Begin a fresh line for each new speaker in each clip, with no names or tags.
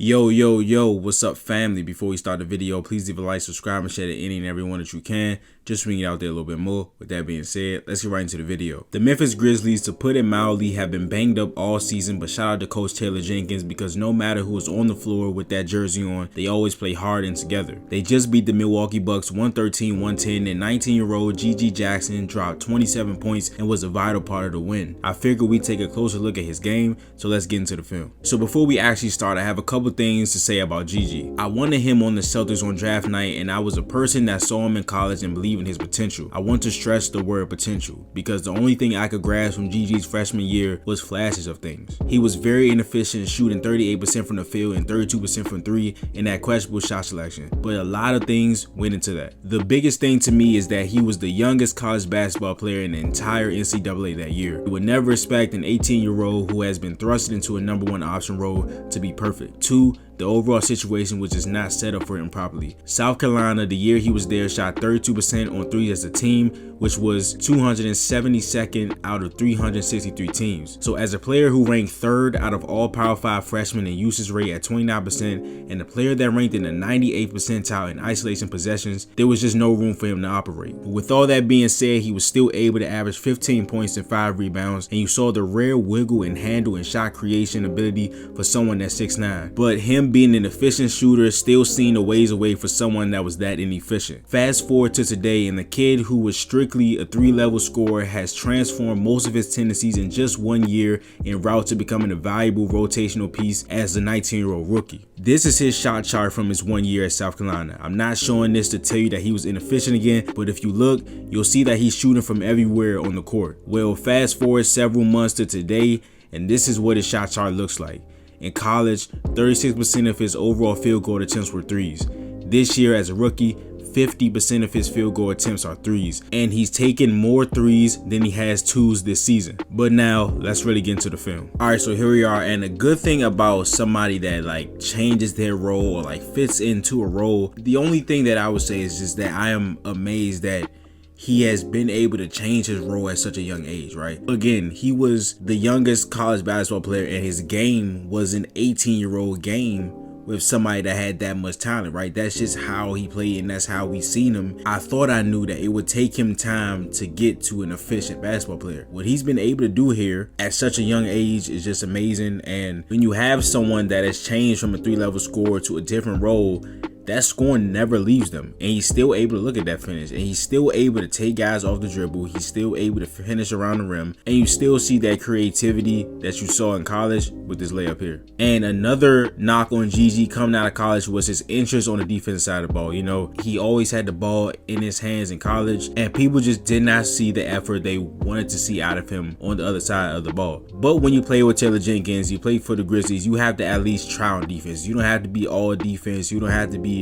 Yo, what's up, family? Before we start the video, please leave a like, subscribe, and share to any and everyone that you can. Just bring it out there a little bit more. With that being said, let's get right into the video. The Memphis Grizzlies, to put it mildly, have been banged up all season, but shout out to Coach Taylor Jenkins because no matter who is on the floor with that jersey on, they always play hard and together. They just beat the Milwaukee Bucks 113-110, and 19-year-old GG Jackson dropped 27 points and was a vital part of the win. I figured we'd take a closer look at his game, so let's get into the film. So before we actually start, I have a couple things to say about GG. I wanted him on the Celtics on draft night, and I was a person that saw him in college and believed in his potential. I want to stress the word potential because the only thing I could grasp from GG's freshman year was flashes of things. He was very inefficient, shooting 38% from the field and 32% from three in that questionable shot selection, but a lot of things went into that. The biggest thing to me is that he was the youngest college basketball player in the entire NCAA that year. You would never expect an 18-year-old who has been thrust into a #1 option role to be perfect. Two, the overall situation was just not set up for him properly. South Carolina, the year he was there, shot 32% on threes as a team, which was 272nd out of 363 teams. So as a player who ranked 3rd out of all Power 5 freshmen in usage rate at 29%, and a player that ranked in the 98th percentile in isolation possessions, there was just no room for him to operate. But with all that being said, he was still able to average 15 points and 5 rebounds, and you saw the rare wiggle and handle and shot creation ability for someone that's 6'9". But him being an efficient shooter still seemed a ways away for someone that was that inefficient. Fast forward to today, and the kid who was strictly a 3-level scorer has transformed most of his tendencies in just 1 year en route to becoming a valuable rotational piece as a 19-year-old rookie. This is his shot chart from his 1 year at South Carolina. I'm not showing this to tell you that he was inefficient again, but if you look, you'll see that he's shooting from everywhere on the court. Well, fast forward several months to today, and this is what his shot chart looks like. In college, 36% of his overall field goal attempts were threes. This year as a rookie, 50% of his field goal attempts are threes, and he's taken more threes than he has twos this season. But now let's really get into the film. All right, so here we are, and a good thing about somebody that changes their role or fits into a role, the only thing that I would say is just that I am amazed that he has been able to change his role at such a young age, right? Again, he was the youngest college basketball player, and his game was an 18-year-old game with somebody that had that much talent, right? That's just how he played, and that's how we seen him. I thought I knew that it would take him time to get to an efficient basketball player. What he's been able to do here at such a young age is just amazing. And when you have someone that has changed from a 3-level scorer to a different role, that scoring never leaves them, and he's still able to look at that finish, and he's still able to take guys off the dribble. He's still able to finish around the rim, and you still see that creativity that you saw in college with this layup here. And another knock on GG coming out of college was his interest on the defensive side of the ball. You know, he always had the ball in his hands in college, and people just did not see the effort they wanted to see out of him on the other side of the ball. But when you play with Taylor Jenkins, you play for the Grizzlies, you have to at least try on defense. You don't have to be all defense. You don't have to be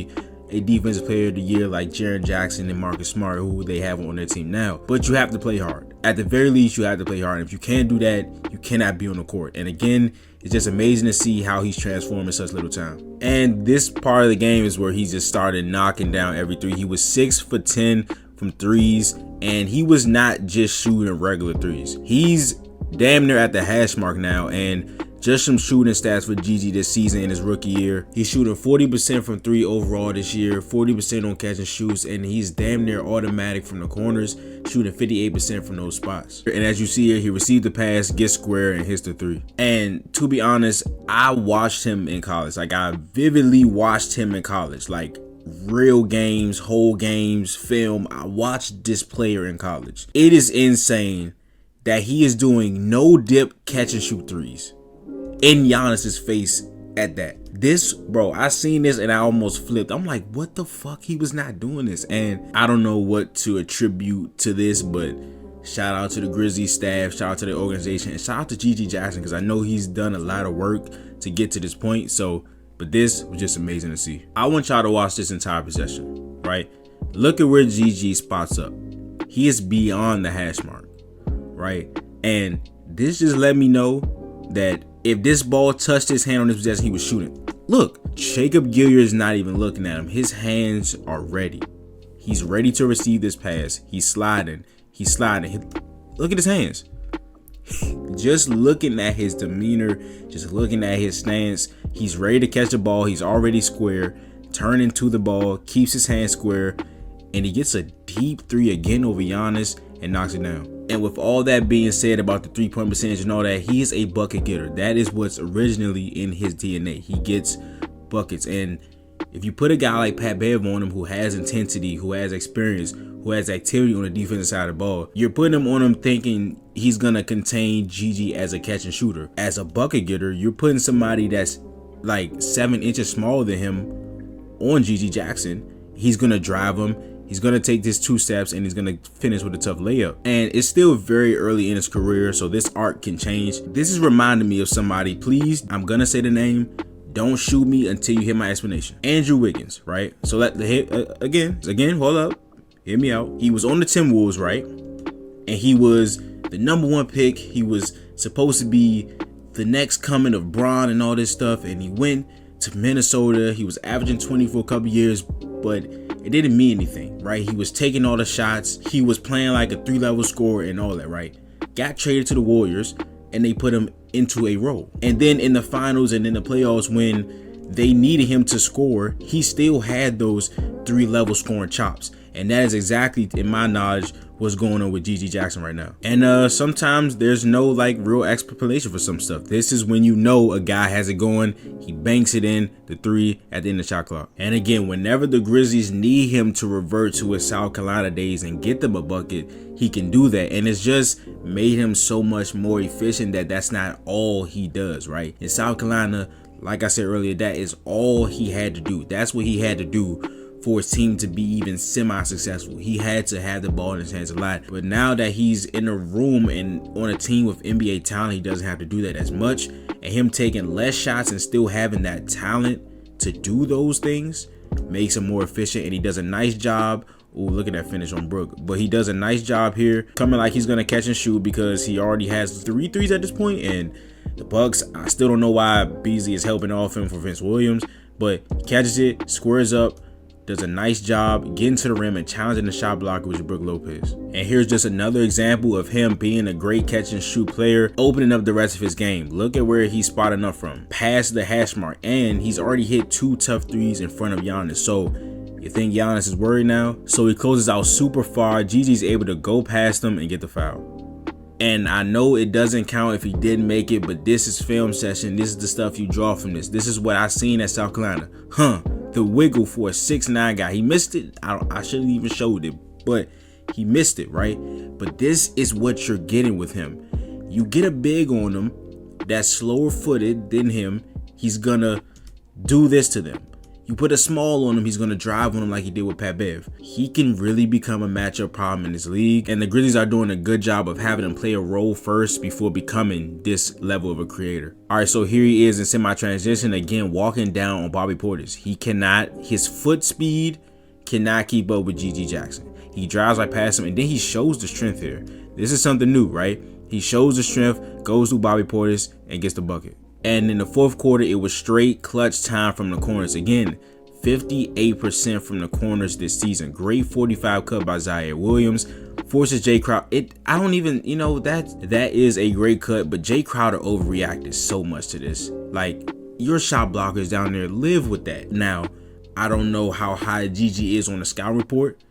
a defensive player of the year like Jaren Jackson and Marcus Smart, who they have on their team now. But you have to play hard. At the very least, you have to play hard. And if you can't do that, you cannot be on the court. And again, it's just amazing to see how he's transformed in such little time. And this part of the game is where he just started knocking down every three. He was 6 for 10 from threes, and he was not just shooting regular threes. He's damn near at the hash mark now, and just some shooting stats for GG this season in his rookie year. He's shooting 40% from 3 overall this year, 40% on catch and shoots, and he's damn near automatic from the corners, shooting 58% from those spots. And as you see here, he received the pass, gets square, and hits the 3. And to be honest, I watched him in college. I vividly watched him in college. Real games, whole games, film. I watched this player in college. It is insane that he is doing no dip catch and shoot threes in Giannis's face at that. This, bro, I seen this and I almost flipped. I'm like, what the fuck? He was not doing this. And I don't know what to attribute to this, but shout out to the Grizzlies staff, shout out to the organization, and shout out to GG Jackson, because I know he's done a lot of work to get to this point. But this was just amazing to see. I want y'all to watch this entire possession, right? Look at where GG spots up. He is beyond the hash mark, right? And this just let me know that if this ball touched his hand on this possession, he was shooting. Look, Jacob Gilyard is not even looking at him. His hands are ready. He's ready to receive this pass. He's sliding. Look at his hands. Just looking at his demeanor, just looking at his stance, He's ready to catch the ball. He's already square, turn into the ball, keeps his hand square, and he gets a deep three again over Giannis and knocks it down. And with all that being said about the 3-point percentage and all that, he is a bucket getter. That is what's originally in his DNA. He gets buckets. And if you put a guy like Pat Bev on him, who has intensity, who has experience, who has activity on the defensive side of the ball, you're putting him on him thinking he's gonna contain GG as a catch and shooter. As a bucket getter, you're putting somebody that's like 7 inches smaller than him on GG Jackson. He's gonna drive him. He's going to take this 2 steps and he's going to finish with a tough layup. And it's still very early in his career, so this arc can change. This is reminding me of somebody. Please, I'm going to say the name. Don't shoot me until you hear my explanation. Andrew Wiggins, right? So let the hit again, hold up. Hear me out. He was on the Timberwolves, right? And he was the #1 pick. He was supposed to be the next coming of Bron and all this stuff. And he went to Minnesota. He was averaging 20 for a couple years, but it didn't mean anything, right? He was taking all the shots. He was playing like a 3-level scorer and all that, right? Got traded to the Warriors and they put him into a role. And then in the finals and in the playoffs, when they needed him to score, he still had those 3-level scoring chops. And that is exactly, in my knowledge, what's going on with GG Jackson right now. And sometimes there's no like real explanation for some stuff. This is when you know a guy has it going. He banks it in, the 3 at the end of the shot clock. And again, whenever the Grizzlies need him to revert to his South Carolina days and get them a bucket, he can do that. And it's just made him so much more efficient that that's not all he does, right? In South Carolina, like I said earlier, that is all he had to do. That's what he had to do for his team to be even semi-successful. He had to have the ball in his hands a lot. But now that he's in a room and on a team with NBA talent, he doesn't have to do that as much. And him taking less shots and still having that talent to do those things makes him more efficient. And he does a nice job. Ooh, look at that finish on Brook. But he does a nice job here, coming like he's going to catch and shoot, because he already has 3 threes at this point. And the Bucks, I still don't know why Beasley is helping off him for Vince Williams, but he catches it, squares up, does a nice job getting to the rim and challenging the shot blocker, which is Brook Lopez. And here's just another example of him being a great catch and shoot player, opening up the rest of his game. Look at where he's spotting up from, past the hash mark, and he's already hit 2 tough threes in front of Giannis. So you think Giannis is worried now? So he closes out super far. GG's able to go past him and get the foul. And I know it doesn't count if he didn't make it, but this is film session. This is the stuff you draw from this. This is what I seen at South Carolina. The wiggle for a 6'9" guy. He missed it. I shouldn't even showed it, but he missed it, right? But this is what you're getting with him. You get a big on him that's slower footed than him, he's gonna do this to them. You put a small on him, he's going to drive on him like he did with Pat Bev. He can really become a matchup problem in this league. And the Grizzlies are doing a good job of having him play a role first before becoming this level of a creator. All right, so here he is in semi-transition, again, walking down on Bobby Portis. He cannot, his foot speed cannot keep up with GG Jackson. He drives right past him, and then he shows the strength here. This is something new, right? He shows the strength, goes through Bobby Portis, and gets the bucket. And in the fourth quarter, it was straight clutch time from the corners. Again, 58% from the corners this season. Great 45 cut by Zaire Williams. Forces Jay Crowder. I don't even, that is a great cut, but Jay Crowder overreacted so much to this. Like, your shot blockers down there, live with that. Now, I don't know how high GG is on the scout report.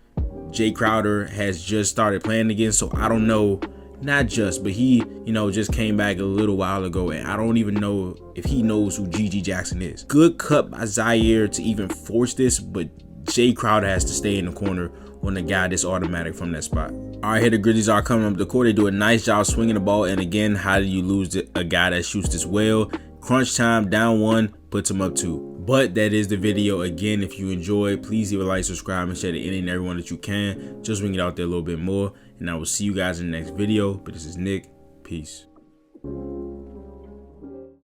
Jay Crowder has just started playing again, so I don't know. Not just, but he, just came back a little while ago, and I don't even know if he knows who GG Jackson is. Good cut by Zaire to even force this, but Jay Crowder has to stay in the corner on the guy that's automatic from that spot. All right, here the Grizzlies are coming up the court. They do a nice job swinging the ball, and again, how do you lose a guy that shoots this well? Crunch time, down 1, puts him up 2. But that is the video. Again, if you enjoyed, please leave a like, subscribe, and share to any and everyone that you can. Just bring it out there a little bit more. And I will see you guys in the next video. But this is Nick. Peace.